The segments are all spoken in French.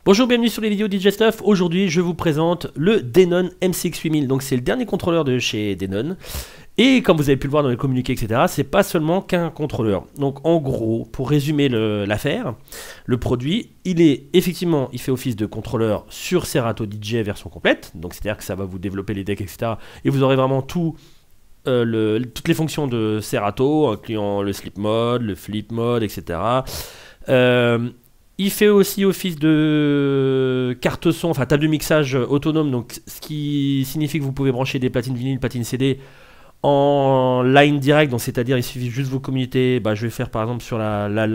Bonjour, bienvenue sur les vidéos DJ Stuff. Aujourd'hui, je vous présente le Denon MCX8000. Donc, c'est le dernier contrôleur de chez Denon. Et comme vous avez pu le voir dans les communiqués, etc., c'est pas seulement qu'un contrôleur. Donc, en gros, pour résumer l'affaire, le produit, il fait office de contrôleur sur Serato DJ version complète. Donc, c'est-à-dire que ça va vous développer les decks, etc. Et vous aurez vraiment toutes les fonctions de Serato, incluant le sleep mode, le flip mode, etc. Il fait aussi office de carte son, enfin table de mixage autonome, donc ce qui signifie que vous pouvez brancher des platines vinyle, platines CD en line direct, donc c'est-à-dire il suffit juste de vous communiquer, je vais faire par exemple sur la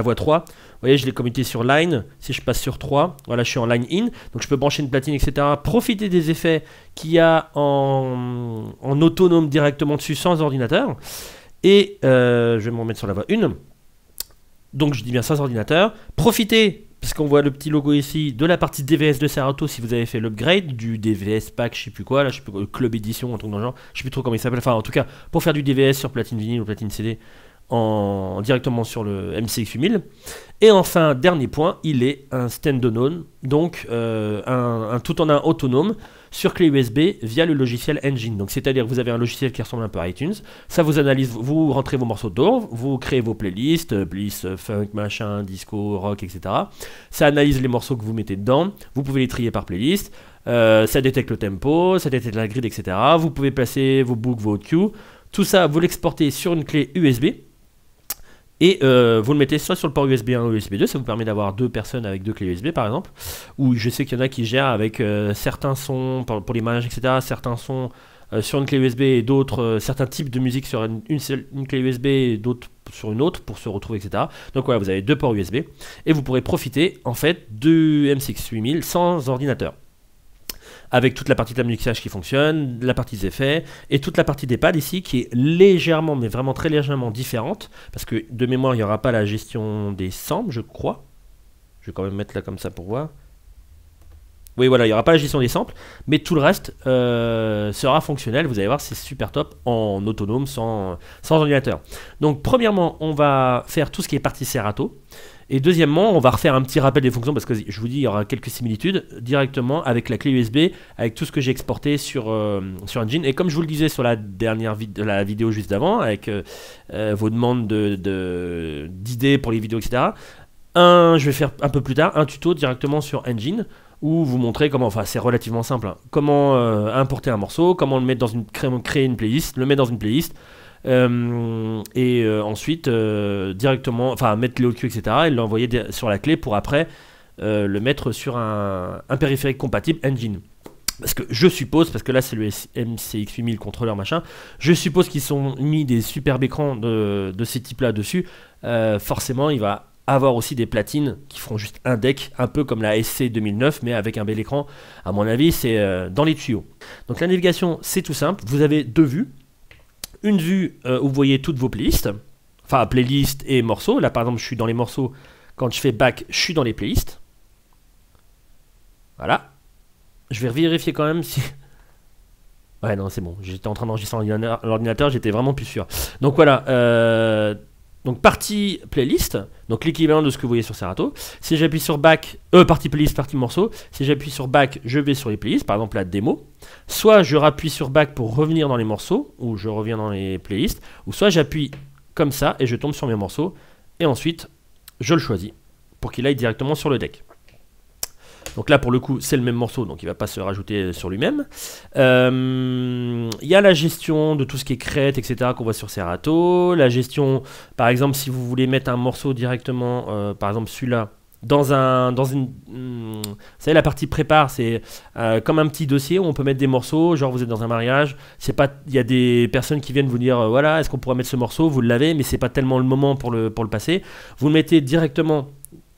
voie 3, vous voyez je l'ai communiqué sur line, si je passe sur 3, voilà je suis en line in, donc je peux brancher une platine, etc. Profiter des effets qu'il y a en autonome directement dessus sans ordinateur, et je vais me remettre sur la voie 1. Donc je dis bien sans ordinateur. Profitez, parce qu'on voit le petit logo ici, de la partie DVS de Serato si vous avez fait l'upgrade du DVS pack, je sais plus quoi, là, je sais plus, Club Edition, un truc dans le genre, je sais plus trop comment il s'appelle, enfin en tout cas, pour faire du DVS sur platine vinyle ou platine CD directement sur le MCX8000. Et enfin, dernier point, il est un stand-alone, donc un tout en un autonome sur clé USB via le logiciel Engine. Donc c'est-à-dire que vous avez un logiciel qui ressemble un peu à iTunes, ça vous analyse, vous rentrez vos morceaux dedans, vous créez vos playlists, funk, machin, disco, rock, etc. Ça analyse les morceaux que vous mettez dedans, vous pouvez les trier par playlist, ça détecte le tempo, ça détecte la grid, etc. Vous pouvez placer vos books, vos queues, tout ça vous l'exportez sur une clé USB. Et vous le mettez soit sur le port USB 1 ou USB 2, ça vous permet d'avoir deux personnes avec deux clés USB par exemple. Ou je sais qu'il y en a qui gèrent avec certains sons, pour les mariages, etc., certains sons sur une clé USB et d'autres, certains types de musique sur une clé USB et d'autres sur une autre pour se retrouver, etc. Donc voilà, vous avez deux ports USB et vous pourrez profiter en fait du MCX8000 sans ordinateur, avec toute la partie de la mixage qui fonctionne, la partie des effets, et toute la partie des pads ici qui est légèrement, mais vraiment très légèrement différente, parce que de mémoire il n'y aura pas la gestion des samples, je crois. Je vais quand même mettre là comme ça pour voir. Oui voilà, il n'y aura pas la gestion des samples, mais tout le reste sera fonctionnel, vous allez voir c'est super top, en autonome, sans ordinateur. Donc premièrement, on va faire tout ce qui est partie Serato. Et deuxièmement, on va refaire un petit rappel des fonctions parce que je vous dis, il y aura quelques similitudes directement avec la clé USB, avec tout ce que j'ai exporté sur Engine. Et comme je vous le disais sur la dernière la vidéo juste avant, avec vos demandes d'idées pour les vidéos, etc. Je vais faire un peu plus tard un tuto directement sur Engine où vous montrer comment, enfin c'est relativement simple, hein, comment importer un morceau, comment le mettre dans créer une playlist, le mettre dans une playlist. Ensuite directement, enfin mettre les OQ, etc. et l'envoyer sur la clé pour après le mettre sur un périphérique compatible Engine. Parce que je suppose, parce que là c'est le MCX8000 contrôleur machin, je suppose qu'ils sont mis des superbes écrans de ces types là dessus. Forcément il va avoir aussi des platines qui feront juste un deck, un peu comme la SC 2009 mais avec un bel écran. À mon avis c'est dans les tuyaux. Donc la navigation c'est tout simple, vous avez deux vues. Une vue où vous voyez toutes vos playlists, enfin playlists et morceaux. Là par exemple je suis dans les morceaux, quand je fais back je suis dans les playlists. Voilà. Je vais vérifier quand même si... Ouais non c'est bon, j'étais en train d'enregistrer l'ordinateur, j'étais vraiment plus sûr. Donc voilà, donc partie playlist, donc l'équivalent de ce que vous voyez sur Serato. Si j'appuie sur back, partie playlist, partie morceau, si j'appuie sur back, je vais sur les playlists, par exemple la démo. Soit je rappuie sur back pour revenir dans les morceaux, ou je reviens dans les playlists, ou soit j'appuie comme ça et je tombe sur mes morceaux, et ensuite je le choisis pour qu'il aille directement sur le deck. Donc là pour le coup c'est le même morceau, donc il ne va pas se rajouter sur lui-même. Il y a la gestion de tout ce qui est crête, etc. qu'on voit sur Serato. La gestion, par exemple si vous voulez mettre un morceau directement, par exemple celui-là, dans une... vous savez la partie prépare, c'est comme un petit dossier où on peut mettre des morceaux, genre vous êtes dans un mariage, c'est pas, il y a des personnes qui viennent vous dire voilà est-ce qu'on pourrait mettre ce morceau, vous l'avez mais c'est pas tellement le moment pour le passer. Vous le mettez directement...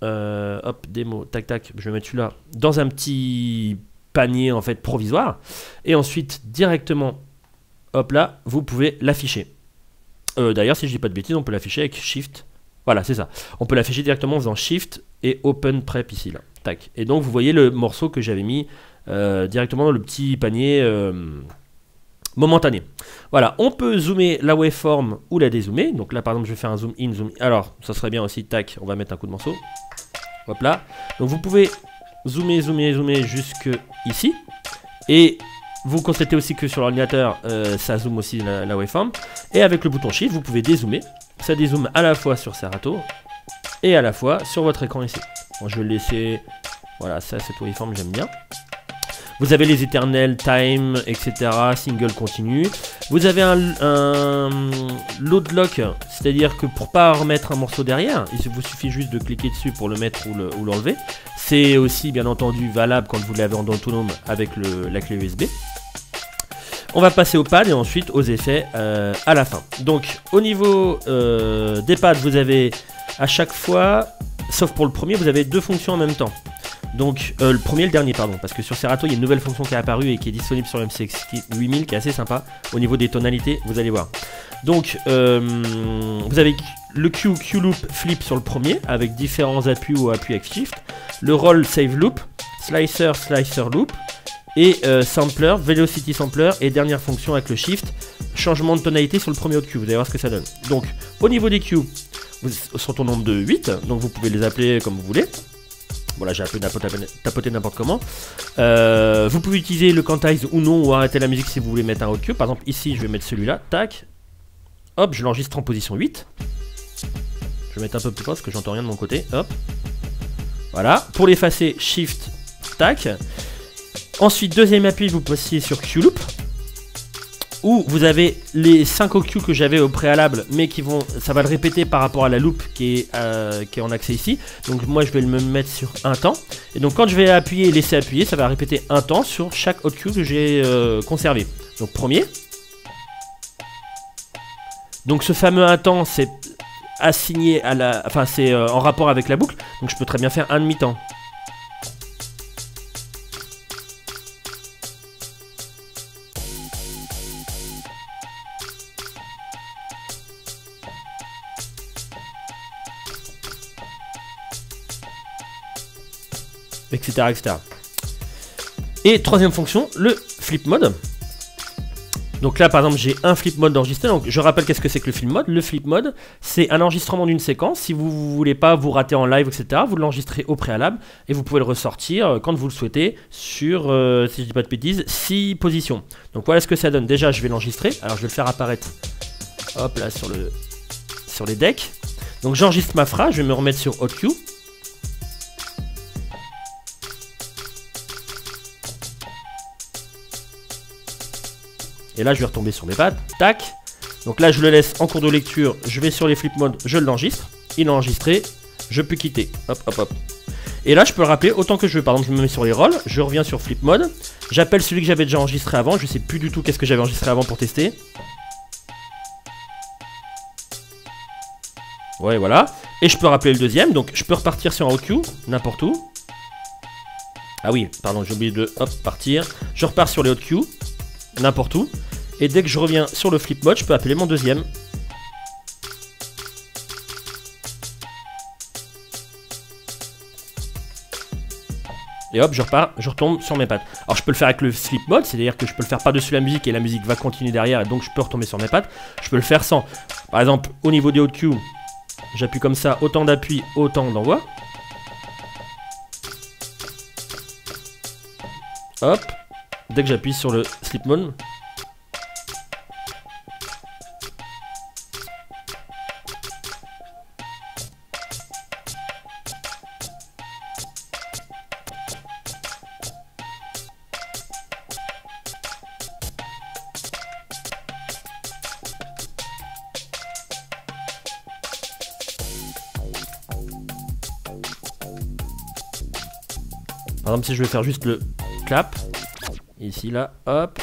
hop, démo, tac tac, je vais mettre celui-là dans un petit panier en fait provisoire et ensuite directement hop là vous pouvez l'afficher. D'ailleurs si je dis pas de bêtises on peut l'afficher avec Shift, voilà c'est ça, on peut l'afficher directement en faisant Shift et Open Prep ici là, tac, et donc vous voyez le morceau que j'avais mis directement dans le petit panier momentané. Voilà, on peut zoomer la waveform ou la dézoomer. Donc là par exemple je vais faire un zoom in, zoom in. Alors ça serait bien aussi, tac, on va mettre un coup de morceau. Hop là. Donc vous pouvez zoomer, zoomer, zoomer jusque ici. Et vous constatez aussi que sur l'ordinateur, ça zoome aussi la waveform. Et avec le bouton Shift, vous pouvez dézoomer. Ça dézoome à la fois sur Serato et à la fois sur votre écran ici. Bon, je vais le laisser. Voilà, ça, cette waveform, j'aime bien. Vous avez les éternels, time, etc. Single continu. Vous avez un load lock, c'est-à-dire que pour pas remettre un morceau derrière, il vous suffit juste de cliquer dessus pour le mettre ou l'enlever. C'est aussi bien entendu valable quand vous l'avez en autonome avec la clé USB. On va passer au pad et ensuite aux effets à la fin. Donc au niveau des pads, vous avez à chaque fois, sauf pour le premier, vous avez deux fonctions en même temps. Donc le premier et le dernier, pardon, parce que sur Serato il y a une nouvelle fonction qui est apparue et qui est disponible sur le MCX 8000 qui est assez sympa au niveau des tonalités, vous allez voir. Donc vous avez le Q loop flip sur le premier avec différents appuis ou appuis avec shift, le roll save loop, slicer loop et sampler, velocity sampler et dernière fonction avec le shift, changement de tonalité sur le premier Q, vous allez voir ce que ça donne. Donc au niveau des Q, vous sont au nombre de 8, donc vous pouvez les appeler comme vous voulez. Voilà, j'ai un peu tapoté n'importe comment. Vous pouvez utiliser le quantize ou non, ou arrêter la musique si vous voulez mettre un autre Q. Par exemple, ici, je vais mettre celui-là. Tac. Hop, je l'enregistre en position 8. Je vais mettre un peu plus fort parce que j'entends rien de mon côté. Hop. Voilà. Pour l'effacer, Shift. Tac. Ensuite, deuxième appui, vous passez sur Q Loop. Où vous avez les 5 OQ que j'avais au préalable, mais ça va le répéter par rapport à la loop qui est en accès ici. Donc moi je vais me mettre sur un temps. Et donc quand je vais appuyer et laisser appuyer, ça va répéter un temps sur chaque OQ que j'ai conservé. Donc premier. Donc ce fameux un temps, c'est assigné à la, enfin c'est en rapport avec la boucle. Donc je peux très bien faire un demi-temps. Etc, etc. Et troisième fonction, le flip mode. Donc là par exemple j'ai un flip mode enregistré. Donc je rappelle qu'est-ce que c'est que le flip mode. Le flip mode c'est un enregistrement d'une séquence. Si vous voulez pas vous rater en live, etc., vous l'enregistrez au préalable et vous pouvez le ressortir quand vous le souhaitez sur, si je dis pas de bêtises, 6 positions. Donc voilà ce que ça donne. Déjà je vais l'enregistrer. Alors je vais le faire apparaître, hop là sur les decks. Donc j'enregistre ma phrase, je vais me remettre sur Hot Q. Et là je vais retomber sur mes pads, tac. Donc là je le laisse en cours de lecture, je vais sur les flip modes, je l'enregistre. Il est enregistré, je peux quitter, hop hop hop. Et là je peux le rappeler autant que je veux, par exemple je me mets sur les rolls, je reviens sur flip mode. J'appelle celui que j'avais déjà enregistré avant, je sais plus du tout qu'est-ce que j'avais enregistré avant pour tester. Ouais voilà, et je peux rappeler le deuxième, donc je peux repartir sur un OQ, n'importe où. Ah oui, pardon j'ai oublié de hop partir. Je repars sur les OQ, n'importe où. Et dès que je reviens sur le flip mode, je peux appeler mon deuxième. Et hop, je repars, je retombe sur mes pattes. Alors je peux le faire avec le flip mode, c'est-à-dire que je peux le faire par-dessus la musique et la musique va continuer derrière et donc je peux retomber sur mes pattes. Je peux le faire sans. Par exemple, au niveau des OQ, j'appuie comme ça, autant d'appui, autant d'envoi. Hop, dès que j'appuie sur le flip mode. Par exemple, si je vais faire juste le clap, ici, là, hop,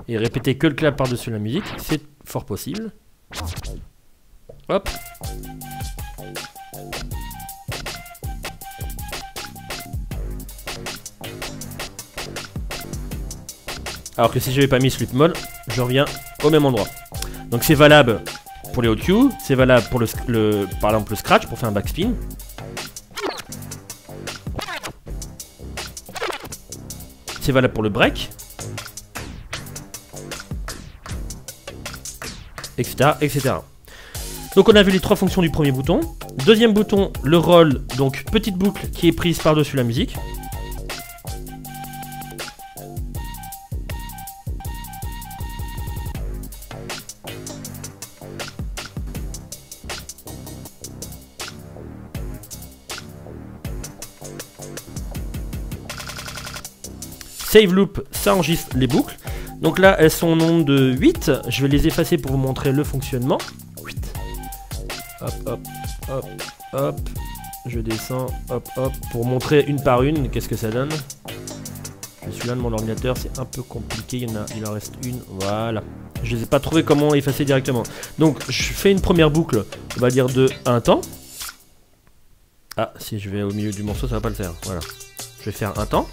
et répéter que le clap par-dessus la musique, c'est fort possible. Hop. Alors que si je n'avais pas mis flip mode, je reviens au même endroit. Donc c'est valable pour les OQ, c'est valable pour par exemple le scratch pour faire un backspin. C'est valable pour le break, etc., etc. Donc on a vu les trois fonctions du premier bouton. Deuxième bouton, le roll, donc petite boucle qui est prise par-dessus la musique. Save loop, ça enregistre les boucles. Donc là, elles sont au nombre de 8. Je vais les effacer pour vous montrer le fonctionnement. 8. Hop, hop, hop, hop. Je descends, hop, hop, pour montrer une par une. Qu'est-ce que ça donne? Je suis là de mon ordinateur, c'est un peu compliqué. Il en reste une. Voilà. Je ne les ai pas trouvé comment effacer directement. Donc, je fais une première boucle, on va dire de 1 temps. Ah, si je vais au milieu du morceau, ça va pas le faire. Voilà. Je vais faire 1 temps.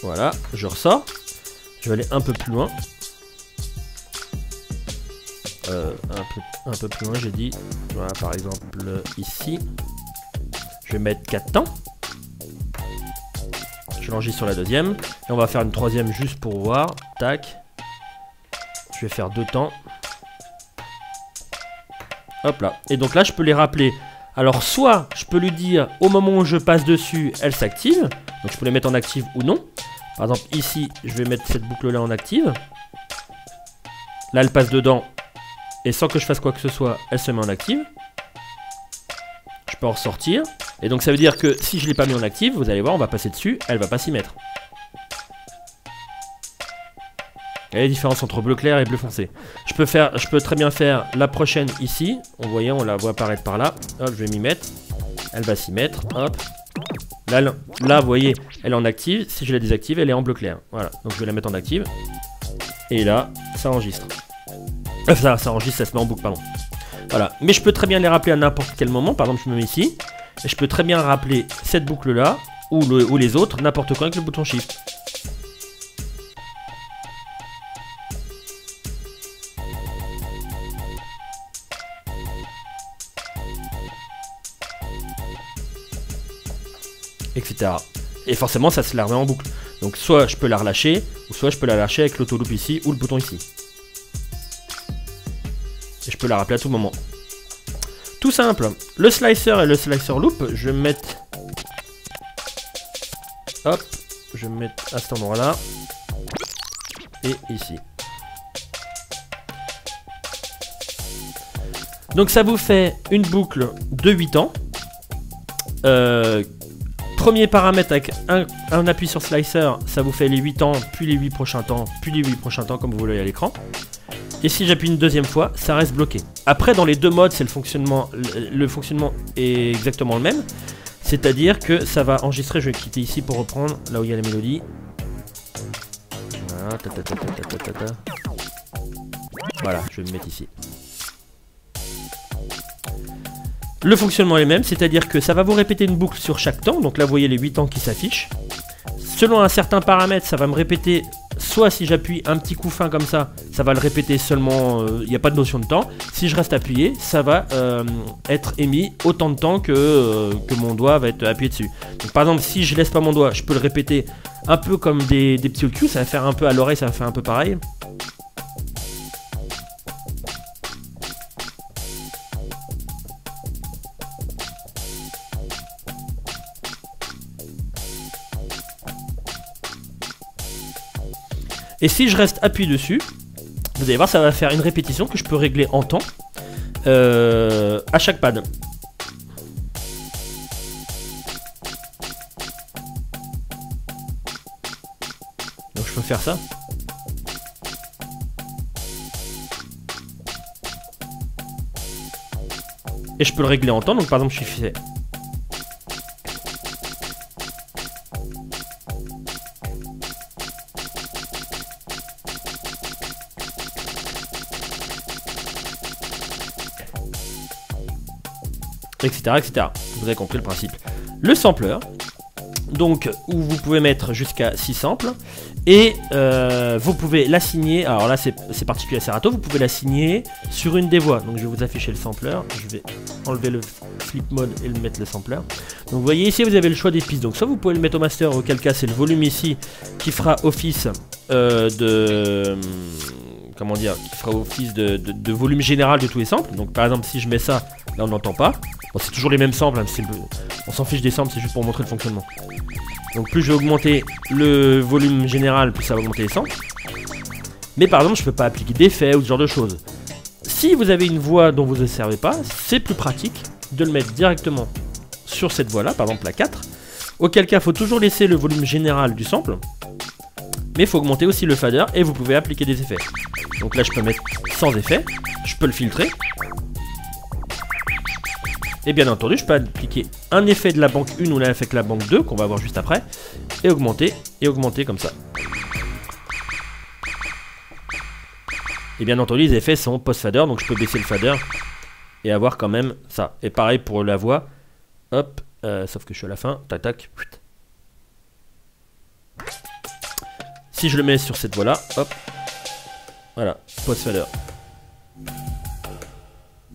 Voilà, je ressors. Je vais aller un peu plus loin. Un peu plus loin, j'ai dit. Voilà, par exemple, ici. Je vais mettre 4 temps. Je l'enregistre sur la deuxième. Et on va faire une troisième juste pour voir. Tac. Je vais faire 2 temps. Hop là. Et donc là, je peux les rappeler. Alors, soit je peux lui dire, au moment où je passe dessus, elle s'active. Donc, je peux les mettre en active ou non. Par exemple, ici, je vais mettre cette boucle-là en active. Là, elle passe dedans. Et sans que je fasse quoi que ce soit, elle se met en active. Je peux en ressortir. Et donc, ça veut dire que si je ne l'ai pas mis en active, vous allez voir, on va passer dessus. Elle va pas s'y mettre. Il y a la différence entre bleu clair et bleu foncé. Je peux très bien faire la prochaine ici. On voyait, on la voit apparaître par là. Hop, je vais m'y mettre. Elle va s'y mettre. Hop. Là, vous voyez, elle est en active. Si je la désactive, elle est en bleu clair. Voilà. Donc je vais la mettre en active. Et là, ça enregistre. Ça enregistre, ça se met en boucle, pardon. Voilà. Mais je peux très bien les rappeler à n'importe quel moment. Par exemple, je me mets ici. Et je peux très bien rappeler cette boucle-là ou les autres, n'importe quoi avec le bouton Shift. Etc. Et forcément, ça se la remet en boucle. Donc, soit je peux la relâcher, ou soit je peux la lâcher avec l'autoloop ici ou le bouton ici. Et je peux la rappeler à tout moment. Tout simple. Le slicer et le slicer loop, je vais me mettre. Hop, je vais me mettre à cet endroit-là. Et ici. Donc, ça vous fait une boucle de 8 temps. Premier paramètre avec un appui sur slicer, ça vous fait les 8 temps, puis les 8 prochains temps, puis les 8 prochains temps comme vous voyez à l'écran. Et si j'appuie une deuxième fois, ça reste bloqué. Après, dans les deux modes, c'est le fonctionnement est exactement le même. C'est-à-dire que ça va enregistrer, je vais quitter ici pour reprendre, là où il y a la mélodie. Voilà, voilà, je vais me mettre ici. Le fonctionnement est le même, c'est-à-dire que ça va vous répéter une boucle sur chaque temps. Donc là, vous voyez les 8 temps qui s'affichent. Selon un certain paramètre, ça va me répéter, soit si j'appuie un petit coup fin comme ça va le répéter seulement, il n'y a pas de notion de temps. Si je reste appuyé, ça va être émis autant de temps que mon doigt va être appuyé dessus. Donc par exemple, si je laisse pas mon doigt, je peux le répéter un peu comme des petits OQ, ça va faire un peu à l'oreille, ça va faire un peu pareil. Et si je reste appuyé dessus, vous allez voir, ça va faire une répétition que je peux régler en temps à chaque pad. Donc je peux faire ça. Et je peux le régler en temps. Donc par exemple, je fais etc., etc. Vous avez compris le principe. Le sampler, donc où vous pouvez mettre jusqu'à 6 samples et vous pouvez l'assigner. Alors là, c'est particulier à Serato. Vous pouvez l'assigner sur une des voix. Donc je vais vous afficher le sampler. Je vais enlever le flip mode et le mettre le sampler. Donc vous voyez ici, vous avez le choix des pistes. Donc soit vous pouvez le mettre au master, auquel cas c'est le volume ici qui fera office comment dire, qui fera office de volume général de tous les samples. Donc par exemple, si je mets ça, là on n'entend pas. Bon, c'est toujours les mêmes samples, hein, on s'en fiche des samples, c'est juste pour montrer le fonctionnement. Donc plus je vais augmenter le volume général, plus ça va augmenter les samples. Mais par exemple, je ne peux pas appliquer d'effets ou ce genre de choses. Si vous avez une voix dont vous ne servez pas, c'est plus pratique de le mettre directement sur cette voix là, par exemple la 4. Auquel cas, il faut toujours laisser le volume général du sample. Mais il faut augmenter aussi le fader et vous pouvez appliquer des effets. Donc là, je peux mettre sans effet. Je peux le filtrer. Et bien entendu, je peux appliquer un effet de la banque 1 ou un effet de la banque 2, qu'on va voir juste après. Et augmenter comme ça. Et bien entendu, les effets sont post-fader, donc je peux baisser le fader et avoir quand même ça. Et pareil pour la voix. Hop, sauf que je suis à la fin. Tac, tac. Si je le mets sur cette voie-là, hop. Voilà, post-fader.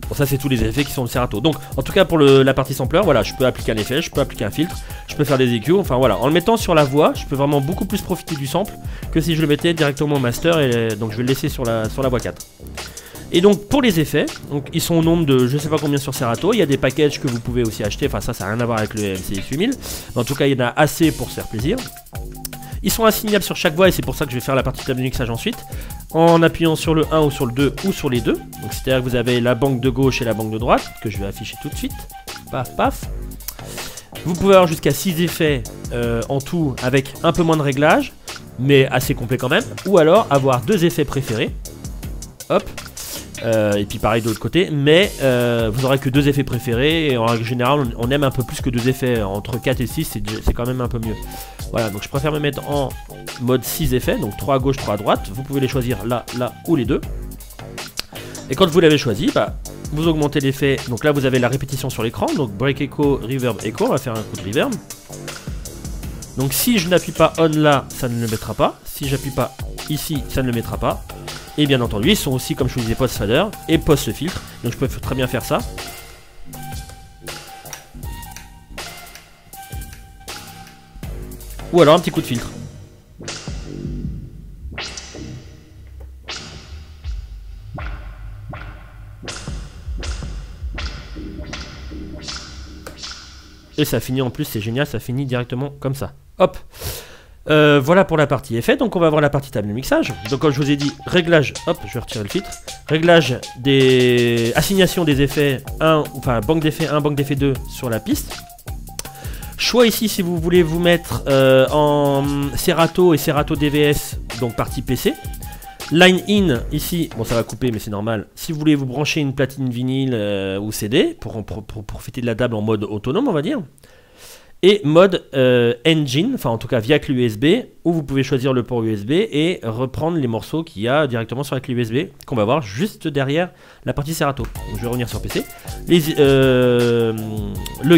Bon, ça c'est tous les effets qui sont de Serato. Donc en tout cas pour la partie sampler, voilà, je peux appliquer un effet, je peux appliquer un filtre, je peux faire des EQ, enfin voilà. En le mettant sur la voix, je peux vraiment beaucoup plus profiter du sample que si je le mettais directement au master, et donc je vais le laisser sur la voix 4. Et donc pour les effets, donc ils sont au nombre de je sais pas combien sur Serato, il y a des packages que vous pouvez aussi acheter, enfin ça n'a rien à voir avec le MCX 8000, mais en tout cas il y en a assez pour se faire plaisir. Ils sont assignables sur chaque voix et c'est pour ça que je vais faire la partie table de mixage ensuite. En appuyant sur le 1 ou sur le 2 ou sur les deux. Donc c'est-à-dire que vous avez la banque de gauche et la banque de droite, que je vais afficher tout de suite. Paf paf. Vous pouvez avoir jusqu'à 6 effets en tout avec un peu moins de réglage, mais assez complet quand même. Ou alors avoir 2 effets préférés. Hop. Et puis pareil de l'autre côté, mais vous n'aurez que 2 effets préférés. Et en règle générale, on aime un peu plus que 2 effets. Entre 4 et 6, c'est quand même un peu mieux. Voilà, donc je préfère me mettre en mode 6 effets, donc 3 à gauche, 3 à droite. Vous pouvez les choisir là, là ou les deux. Et quand vous l'avez choisi, bah, vous augmentez l'effet. Donc là, vous avez la répétition sur l'écran. Donc break echo, reverb echo. On va faire un coup de reverb. Donc si je n'appuie pas on là, ça ne le mettra pas. Si j'appuie pas ici, ça ne le mettra pas. Et bien entendu, ils sont aussi, comme je vous disais, post-fader et post-filtre. Donc je peux très bien faire ça. Ou alors un petit coup de filtre. Et ça finit en plus, c'est génial, ça finit directement comme ça. Hop. Voilà pour la partie effet. Donc on va voir la partie table de mixage. Donc comme je vous ai dit, réglage, hop, je vais retirer le filtre. Réglage des assignation des effets 1, enfin banque d'effets 1, banque d'effets 2 sur la piste. Choix ici si vous voulez vous mettre en Serato et Serato DVS, donc partie PC. Line in ici, bon ça va couper mais c'est normal. Si vous voulez vous brancher une platine vinyle ou CD pour profiter de la table en mode autonome on va dire. Et mode engine, enfin en tout cas via clé USB, où vous pouvez choisir le port USB et reprendre les morceaux qu'il y a directement sur la clé USB, qu'on va voir juste derrière la partie Serato. Donc je vais revenir sur PC. Le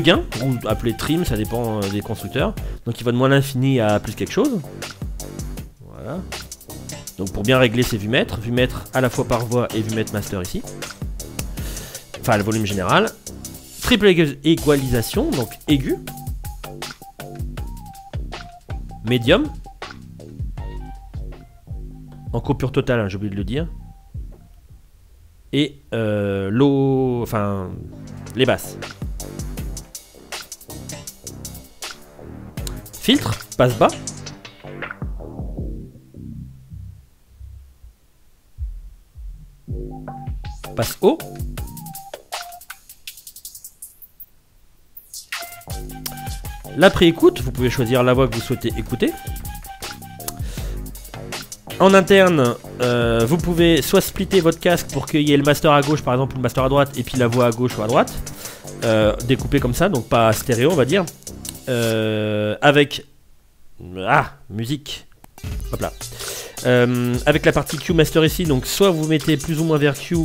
gain, ou appelé trim, ça dépend des constructeurs. Donc il va de moins l'infini à plus quelque chose. Voilà. Donc pour bien régler c'est vumètre à la fois par voix et vumètre master ici. Enfin le volume général. Triple égalisation, donc aigu. Medium. En coupure totale, hein, j'ai oublié de le dire. Et l'eau, enfin les basses. Filtre, passe bas. Passe haut. La pré-écoute, vous pouvez choisir la voix que vous souhaitez écouter. En interne, vous pouvez soit splitter votre casque pour qu'il y ait le master à gauche par exemple, ou le master à droite, et puis la voix à gauche ou à droite. Découpé comme ça, donc pas stéréo on va dire. Avec... Ah, musique. Hop là. Avec la partie Q master ici, donc soit vous mettez plus ou moins vers Q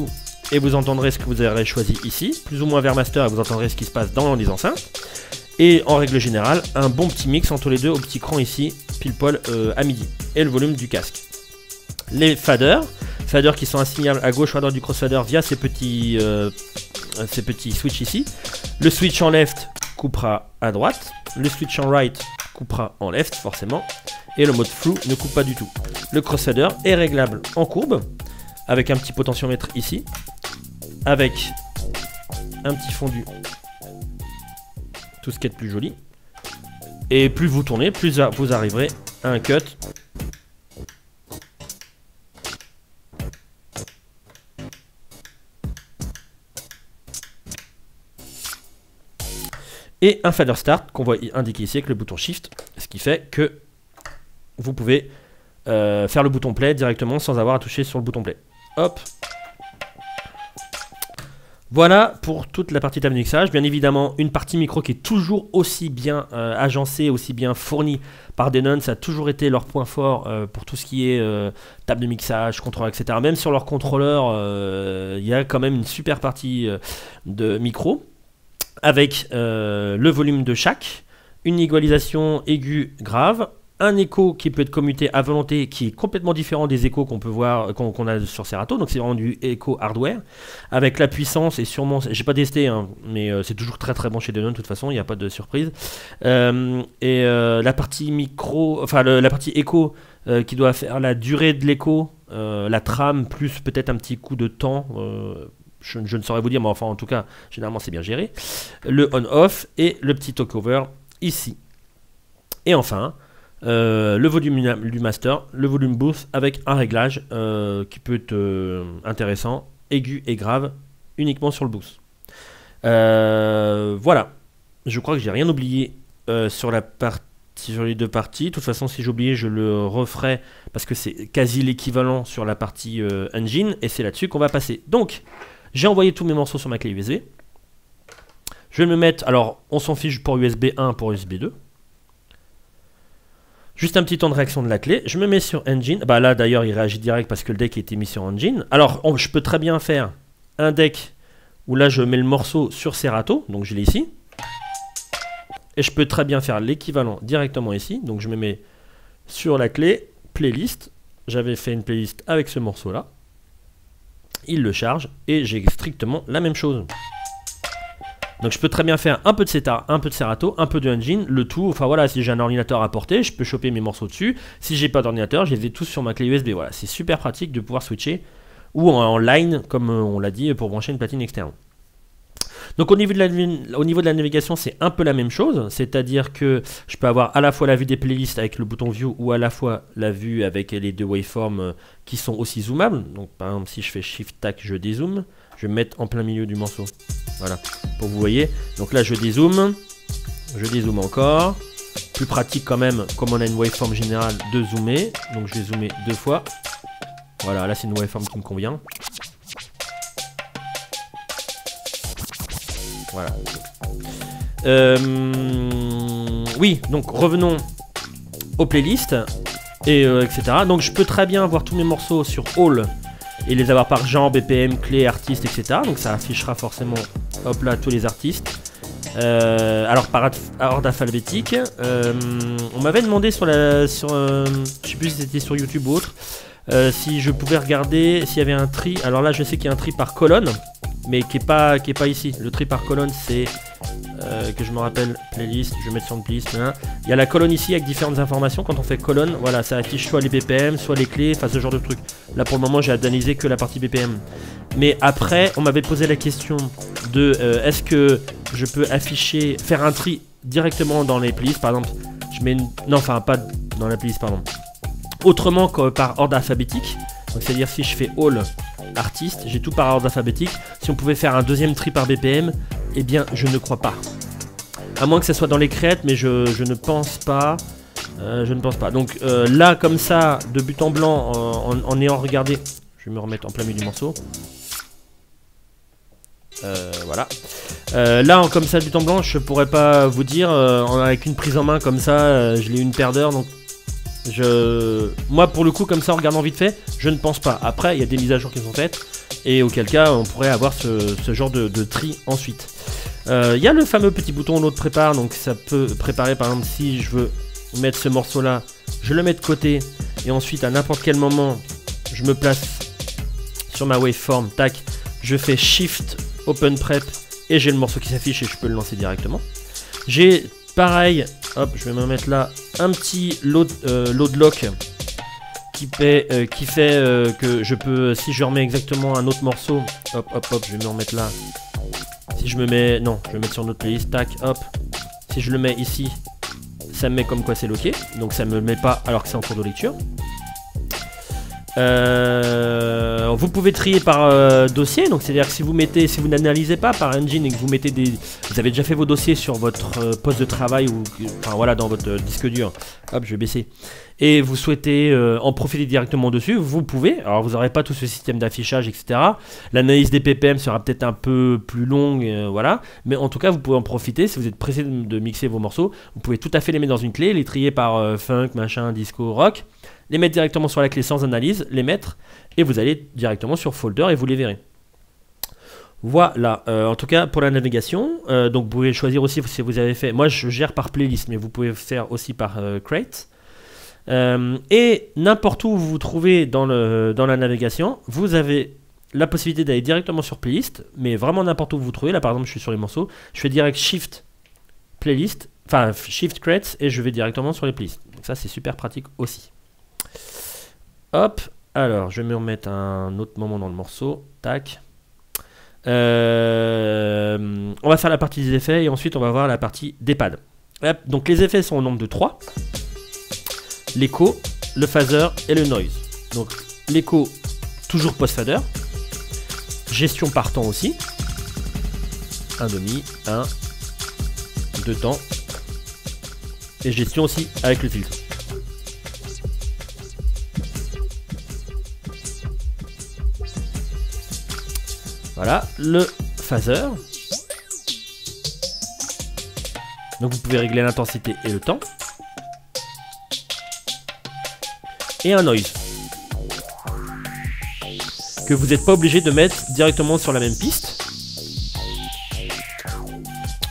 et vous entendrez ce que vous aurez choisi ici, plus ou moins vers master et vous entendrez ce qui se passe dans les enceintes. Et en règle générale, un bon petit mix entre les deux au petit cran ici, pile poil à midi. Et le volume du casque. Les faders qui sont assignables à gauche ou à droite du crossfader via ces petits switches ici. Le switch en left coupera à droite. Le switch en right coupera en left forcément. Et le mode flou ne coupe pas du tout. Le crossfader est réglable en courbe avec un petit potentiomètre ici. Avec un petit fondu. Tout ce qui est de plus joli. Et plus vous tournez, plus vous arriverez à un cut. et un fader start qu'on voit indiquer ici avec le bouton shift, ce qui fait que vous pouvez faire le bouton play directement sans avoir à toucher sur le bouton play. Hop. Voilà pour toute la partie table de mixage. Bien évidemment, une partie micro qui est toujours aussi bien agencée, aussi bien fournie par Denon. Ça a toujours été leur point fort pour tout ce qui est table de mixage, contrôleur, etc. Même sur leur contrôleur, il y a quand même une super partie de micro avec le volume de chaque, une égalisation aiguë grave, un écho qui peut être commuté à volonté, qui est complètement différent des échos qu'on peut voir, qu'on a sur Serato. Donc c'est vraiment du écho hardware avec la puissance et sûrement, j'ai pas testé, hein, mais c'est toujours très très bon chez Denon de toute façon, il n'y a pas de surprise. La partie micro, enfin la partie écho qui doit faire la durée de l'écho, la trame plus peut-être un petit coup de temps. Je ne saurais vous dire, mais enfin en tout cas généralement c'est bien géré. Le on-off et le petit talk-over ici. Et enfin le volume du master, le volume boost avec un réglage qui peut être intéressant, aigu et grave, uniquement sur le boost. Voilà, je crois que j'ai rien oublié sur les deux parties. De toute façon, si j'ai oublié, je le referai parce que c'est quasi l'équivalent sur la partie engine et c'est là-dessus qu'on va passer. Donc, j'ai envoyé tous mes morceaux sur ma clé USB. Je vais me mettre, alors on s'en fiche pour USB 1, pour USB 2. Juste un petit temps de réaction de la clé. Je me mets sur Engine. Bah là d'ailleurs il réagit direct parce que le deck a été mis sur Engine. Alors je peux très bien faire un deck où là je mets le morceau sur Serato. Donc je l'ai ici. Et je peux très bien faire l'équivalent directement ici. Donc je me mets sur la clé playlist. J'avais fait une playlist avec ce morceau là. Il le charge et j'ai strictement la même chose. Donc je peux très bien faire un peu de Serato, un peu de Engine, le tout, enfin voilà, si j'ai un ordinateur à portée, je peux choper mes morceaux dessus. Si j'ai pas d'ordinateur, je les ai tous sur ma clé USB. Voilà, c'est super pratique de pouvoir switcher ou en line, comme on l'a dit, pour brancher une platine externe. Donc au niveau de la navigation, c'est un peu la même chose, c'est-à-dire que je peux avoir à la fois la vue des playlists avec le bouton View ou à la fois la vue avec les deux waveforms qui sont aussi zoomables. Donc par exemple, si je fais Shift Tac, je dézoome, je vais me mettre en plein milieu du morceau. Voilà, pour que vous voyez. Donc là, je dézoome encore. Plus pratique quand même, comme on a une waveform générale, de zoomer. Donc je vais zoomer 2 fois. Voilà, là c'est une waveform qui me convient. Voilà. Oui, donc revenons aux playlists et etc. Donc je peux très bien avoir tous mes morceaux sur All et les avoir par genre, BPM, clé, artiste, etc. Donc ça affichera forcément, hop là, tous les artistes. Alors par ordre alphabétique. On m'avait demandé je sais plus si c'était sur YouTube ou autre, si je pouvais regarder s'il y avait un tri. Alors là, je sais qu'il y a un tri par colonne, mais qui est pas ici. Le tri par colonne, c'est que je me rappelle, playlist, je vais mettre sur une playlist. Hein. Il y a la colonne ici avec différentes informations. Quand on fait colonne, voilà, ça affiche soit les BPM, soit les clés, enfin ce genre de truc. Là pour le moment, j'ai analysé que la partie BPM. Mais après, on m'avait posé la question de est-ce que je peux faire un tri directement dans les playlists, par exemple. Je mets non, enfin pas dans la playlist, pardon. Autrement que par ordre alphabétique. Donc c'est-à-dire si je fais all artiste, j'ai tout par ordre alphabétique. Si on pouvait faire un deuxième tri par BPM, eh bien je ne crois pas. À moins que ça soit dans les creates, mais je ne pense pas. Je ne pense pas. Donc là, comme ça, de but en blanc, en ayant regardé, je vais me remettre en plein milieu du morceau. Voilà. Là, comme ça, de but en blanc, je pourrais pas vous dire. Avec une prise en main comme ça, je l'ai une paire d'heures, donc. Moi pour le coup comme ça en regardant vite fait je ne pense pas. Après il y a des mises à jour qui sont faites et auquel cas on pourrait avoir ce genre de tri ensuite. Il y a le fameux petit bouton l'autre prépare, donc ça peut préparer par exemple si je veux mettre ce morceau là, je le mets de côté et ensuite à n'importe quel moment je me place sur ma waveform, tac, je fais Shift Open Prep et j'ai le morceau qui s'affiche et je peux le lancer directement. J'ai pareil, hop, je vais me mettre là un petit load lock qui fait que je peux, si je remets exactement un autre morceau, hop, hop, hop, je vais me remettre là. Si je me mets, non, je vais mettre sur notre playlist, tac, hop. Si je le mets ici, ça me met comme quoi c'est locké, donc ça me met pas alors que c'est en cours de lecture. Vous pouvez trier par dossier, donc c'est à dire que si vous n'analysez pas par engine et que vous avez déjà fait vos dossiers sur votre poste de travail ou enfin voilà dans votre disque dur, hop je vais baisser, et vous souhaitez en profiter directement dessus, vous pouvez. Alors vous n'aurez pas tout ce système d'affichage etc, l'analyse des ppm sera peut-être un peu plus longue, voilà, mais en tout cas vous pouvez en profiter. Si vous êtes pressé de mixer vos morceaux, vous pouvez tout à fait les mettre dans une clé, les trier par funk, machin, disco, rock, les mettre directement sur la clé sans analyse, les mettre, et vous allez directement sur folder et vous les verrez. Voilà, en tout cas pour la navigation, donc vous pouvez choisir aussi si vous avez fait, moi je gère par playlist, mais vous pouvez faire aussi par crate. Et n'importe où vous vous trouvez dans la navigation, vous avez la possibilité d'aller directement sur playlist, mais vraiment n'importe où vous vous trouvez. Là par exemple je suis sur les morceaux, je fais direct shift playlist, enfin shift crates, et je vais directement sur les playlists. Donc ça c'est super pratique aussi. Hop, alors je vais me remettre un autre moment dans le morceau. Tac. On va faire la partie des effets et ensuite on va voir la partie des pads. Hop, donc les effets sont au nombre de 3. L'écho, le phaser et le noise. Donc l'écho, toujours post-fader. Gestion par temps aussi. 1/2, 1, 2 temps. Et gestion aussi avec le filtre. Voilà, le phaser. Donc vous pouvez régler l'intensité et le temps. Et un noise. Que vous n'êtes pas obligé de mettre directement sur la même piste.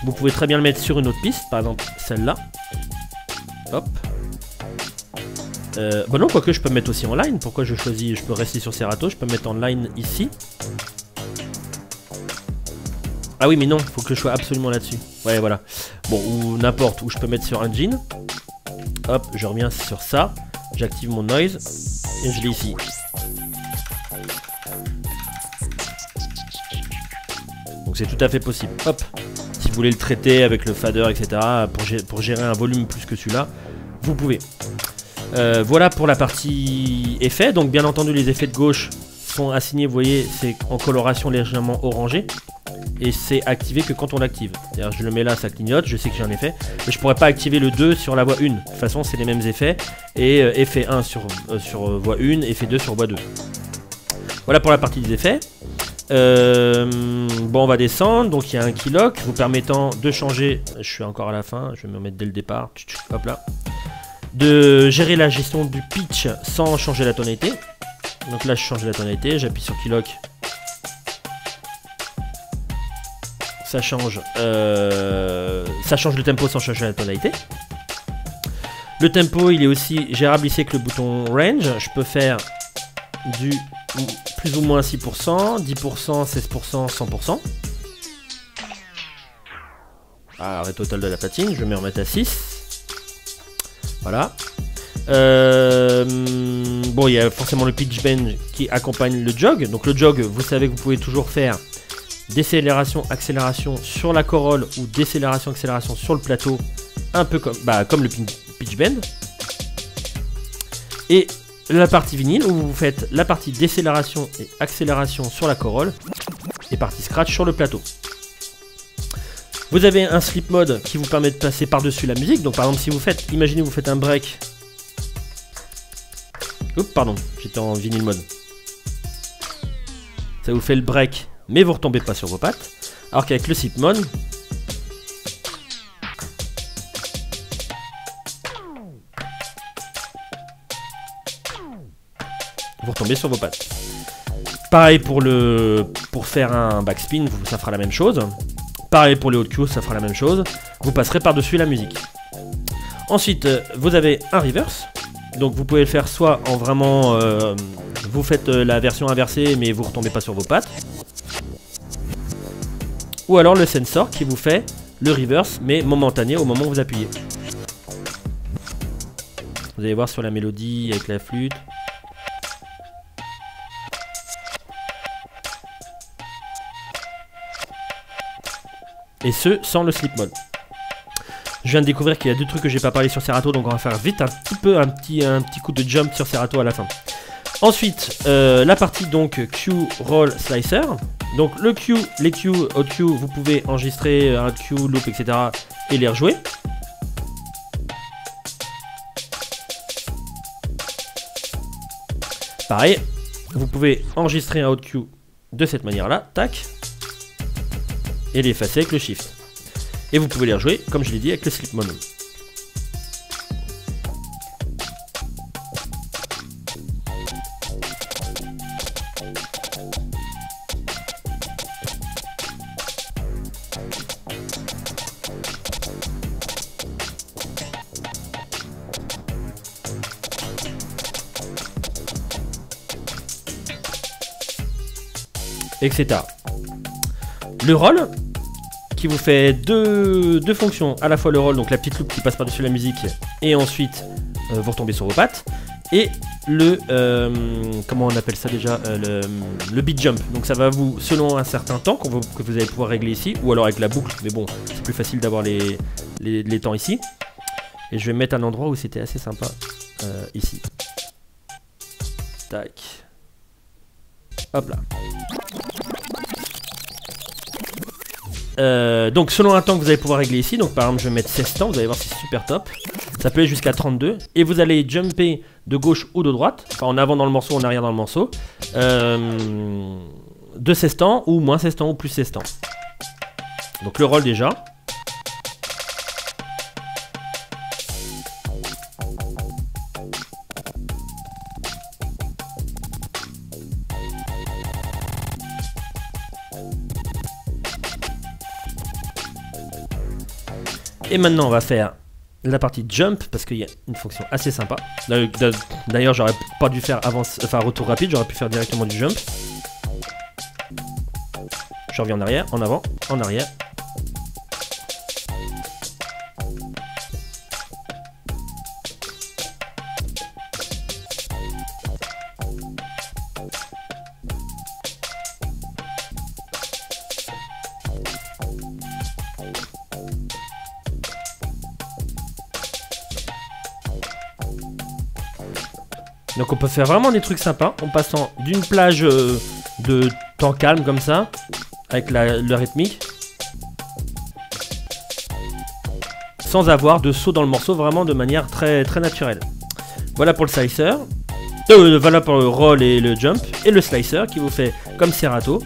Vous pouvez très bien le mettre sur une autre piste, par exemple celle-là. Hop. Bon non, quoique je peux me mettre aussi en line. Pourquoi je choisis, je peux rester sur Serato, je peux me mettre en line ici. Ah oui mais non, faut que je sois absolument là-dessus. Ouais voilà. Bon, ou n'importe, où je peux mettre sur engine. Hop, je reviens sur ça. J'active mon noise. Et je l'ai ici. Donc c'est tout à fait possible. Hop. Si vous voulez le traiter avec le fader, etc. Pour gérer un volume plus que celui-là, vous pouvez. Voilà pour la partie effets. Donc bien entendu les effets de gauche sont assignés, vous voyez, c'est en coloration légèrement orangée. Et c'est activé que quand on l'active. C'est-à-dire je le mets là, ça clignote, je sais que j'ai un effet. Mais je pourrais pas activer le 2 sur la voix 1. De toute façon c'est les mêmes effets. Et effet 1 sur voix 1, effet 2 sur voix 2. Voilà pour la partie des effets. Bon on va descendre. Donc il y a un keylock vous permettant de changer. Je suis encore à la fin, je vais me remettre dès le départ. Hop là. De gérer la gestion du pitch sans changer la tonalité. Donc là je change la tonalité, j'appuie sur keylock. Ça change le tempo sans changer la tonalité. Le tempo il est aussi gérable ici avec le bouton range. Je peux faire du plus ou moins 6%, 10%, 16%, 100%. Arrêt total de la platine, je vais me remettre à 6. Voilà. Bon, il y a forcément le pitch bend qui accompagne le jog. Donc le jog, vous savez que vous pouvez toujours faire décélération, accélération sur la corolle ou décélération, accélération sur le plateau, un peu comme le pitch bend. Et la partie vinyle où vous faites la partie décélération et accélération sur la corolle et partie scratch sur le plateau. Vous avez un sleep mode qui vous permet de passer par-dessus la musique. Donc par exemple si vous faites, imaginez vous faites un break. Oups, pardon, j'étais en vinyle mode. Ça vous fait le break, mais vous retombez pas sur vos pattes. Alors qu'avec le sleep mode, vous retombez sur vos pattes. Pareil pour faire un backspin, ça fera la même chose. Pareil pour les hautes cues, ça fera la même chose. Vous passerez par-dessus la musique. Ensuite, vous avez un reverse. Donc vous pouvez le faire soit en vraiment... vous faites la version inversée mais vous retombez pas sur vos pattes. Ou alors le sensor qui vous fait le reverse mais momentané au moment où vous appuyez. Vous allez voir sur la mélodie avec la flûte. Et ce sans le sleep mode. Je viens de découvrir qu'il y a deux trucs que j'ai pas parlé sur Serato, donc on va faire vite un petit coup de jump sur Serato à la fin. Ensuite, la partie donc Q Roll Slicer. Donc le Q, les Q, au Q, vous pouvez enregistrer un Q, loop, etc. et les rejouer. Pareil, vous pouvez enregistrer un out Q de cette manière-là, tac, et l'effacer avec le Shift. Et vous pouvez les rejouer, comme je l'ai dit, avec le Sleep Mode. Etc. Le roll qui vous fait deux fonctions, à la fois le roll, donc la petite loupe qui passe par-dessus la musique, et ensuite vous retombez sur vos pattes, et le comment on appelle ça déjà, le beat jump. Donc ça va vous, selon un certain temps que vous allez pouvoir régler ici, ou alors avec la boucle, mais bon, c'est plus facile d'avoir les temps ici. Et je vais mettre un endroit où c'était assez sympa, ici. Tac. Hop là. Donc selon un temps que vous allez pouvoir régler ici, donc par exemple je vais mettre 16 temps, vous allez voir c'est super top. Ça peut aller jusqu'à 32 et vous allez jumper de gauche ou de droite, enfin en avant dans le morceau, en arrière dans le morceau, de 16 temps ou moins 16 temps ou plus 16 temps. Donc le roll déjà. Et maintenant on va faire la partie jump parce qu'il y a une fonction assez sympa. D'ailleurs j'aurais pas dû faire retour rapide, j'aurais pu faire directement du jump. Je reviens en arrière, en avant, en arrière. Donc on peut faire vraiment des trucs sympas en passant d'une plage de temps calme comme ça, avec le rythmique, sans avoir de saut dans le morceau, vraiment de manière très, très naturelle. Voilà pour le slicer, voilà pour le roll et le jump, et le slicer qui vous fait comme Serato.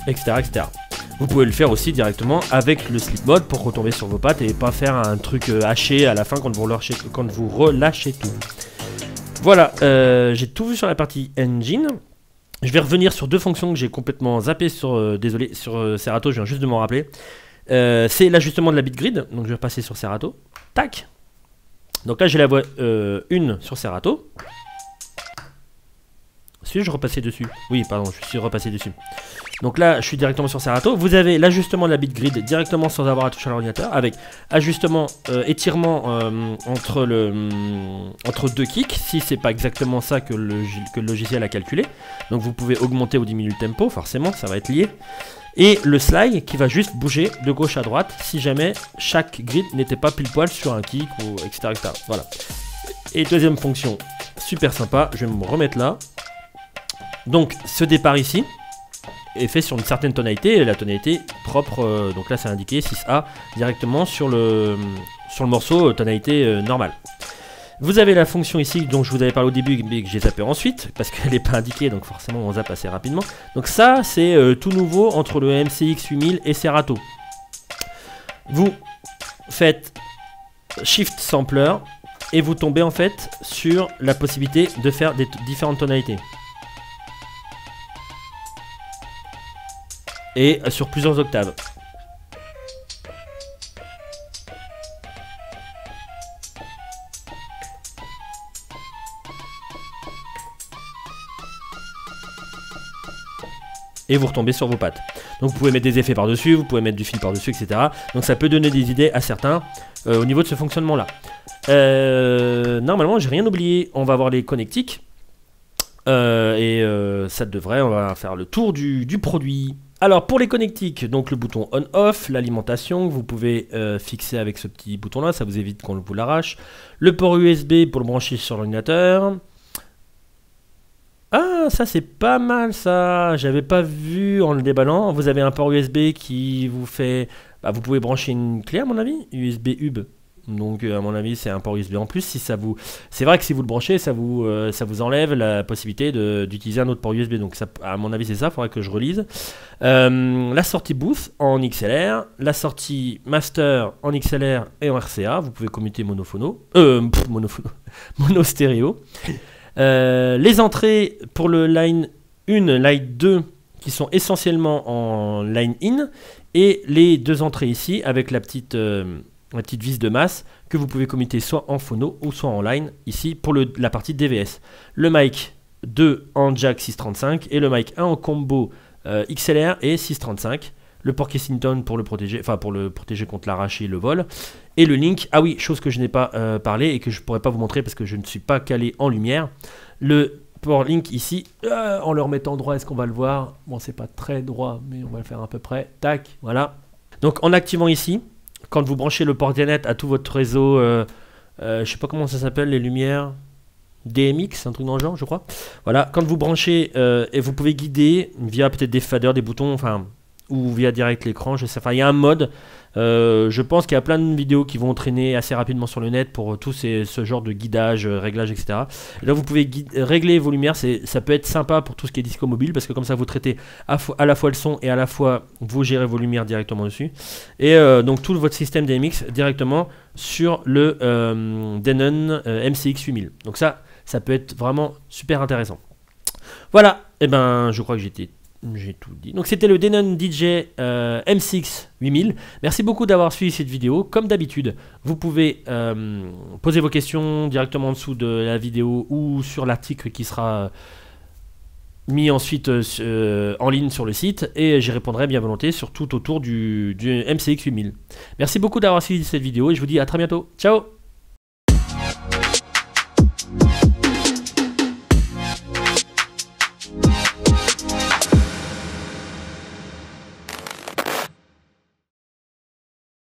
Etc, etc. Vous pouvez le faire aussi directement avec le sleep mode pour retomber sur vos pattes et pas faire un truc haché à la fin quand vous relâchez tout. Voilà, j'ai tout vu sur la partie engine. Je vais revenir sur deux fonctions que j'ai complètement zappé sur, désolé, sur Serato, je viens juste de m'en rappeler. C'est l'ajustement de la bit grid, donc je vais repasser sur Serato. Tac. Donc là j'ai la voix 1 sur Serato. Si je repassais dessus. Oui, pardon, je suis repassé dessus. Donc là, je suis directement sur Serato. Vous avez l'ajustement de la bit grid directement sans avoir à toucher à l'ordinateur, avec ajustement, étirement entre deux kicks, si c'est pas exactement ça que le logiciel a calculé. Donc vous pouvez augmenter ou diminuer le tempo, forcément, ça va être lié. Et le slide qui va juste bouger de gauche à droite si jamais chaque grid n'était pas pile poil sur un kick, ou etc., etc. Voilà. Et deuxième fonction, super sympa, je vais me remettre là. Donc ce départ ici est fait sur une certaine tonalité, la tonalité propre, donc là c'est indiqué 6A directement sur le morceau, tonalité normale. Vous avez la fonction ici dont je vous avais parlé au début mais que j'ai zappé ensuite parce qu'elle n'est pas indiquée, donc forcément on zappe assez rapidement. Donc ça c'est tout nouveau entre le MCX 8000 et Serato. Vous faites Shift Sampler et vous tombez en fait sur la possibilité de faire des différentes tonalités. Et sur plusieurs octaves. et vous retombez sur vos pattes. Donc vous pouvez mettre des effets par-dessus, vous pouvez mettre du fil par-dessus, etc. Donc ça peut donner des idées à certains au niveau de ce fonctionnement-là. Normalement, j'ai rien oublié. On va voir les connectiques. Ça devrait, on va faire le tour du produit. Alors pour les connectiques, donc le bouton on-off, l'alimentation, vous pouvez fixer avec ce petit bouton là, ça vous évite qu'on vous l'arrache. Le port USB pour le brancher sur l'ordinateur. Ah, ça c'est pas mal ça, j'avais pas vu en le déballant. Vous avez un port USB qui vous fait... Bah, vous pouvez brancher une clé à mon avis, USB hub. Donc à mon avis c'est un port USB en plus. Si ça vous... C'est vrai que si vous le branchez, ça vous enlève la possibilité d'utiliser un autre port USB. Donc ça, à mon avis c'est ça, il faudrait que je relise. La sortie booth en XLR, la sortie master en XLR et en RCA. Vous pouvez commuter mono stéréo. Les entrées pour le line 1, line 2 qui sont essentiellement en line in. Et les deux entrées ici avec la petite vis de masse que vous pouvez commuter soit en phono ou soit en line ici pour la partie DVS. Le mic 2 en jack 635 et le mic 1 en combo XLR et 635. Le port Kensington pour le protéger, contre l'arrache et le vol. Et le link, ah oui, chose que je n'ai pas parlé et que je ne pourrais pas vous montrer parce que je ne suis pas calé en lumière. Le port link ici, en le remettant droit, est-ce qu'on va le voir? Bon, c'est pas très droit, mais on va le faire à peu près. Tac, voilà. Donc en activant ici, quand vous branchez le port Ethernet à tout votre réseau, je sais pas comment ça s'appelle, les lumières DMX, un truc dans le genre, je crois. Voilà, quand vous branchez, et vous pouvez guider via peut-être des faders, des boutons, enfin, ou via direct l'écran, je sais. Enfin, il y a un mode. Je pense qu'il y a plein de vidéos qui vont traîner assez rapidement sur le net pour tout ce genre de guidage, réglage, etc. Et là, vous pouvez régler vos lumières. Ça peut être sympa pour tout ce qui est disco mobile parce que comme ça, vous traitez à la fois le son et à la fois vous gérez vos lumières directement dessus. Et donc tout votre système DMX directement sur le Denon MCX 8000. Donc ça peut être vraiment super intéressant. Voilà. Et ben, je crois que j'ai tout dit. Donc c'était le Denon DJ MCX 8000. Merci beaucoup d'avoir suivi cette vidéo. Comme d'habitude, vous pouvez poser vos questions directement en dessous de la vidéo ou sur l'article qui sera mis ensuite en ligne sur le site et j'y répondrai bien volontiers sur tout autour du MCX 8000. Merci beaucoup d'avoir suivi cette vidéo et je vous dis à très bientôt. Ciao!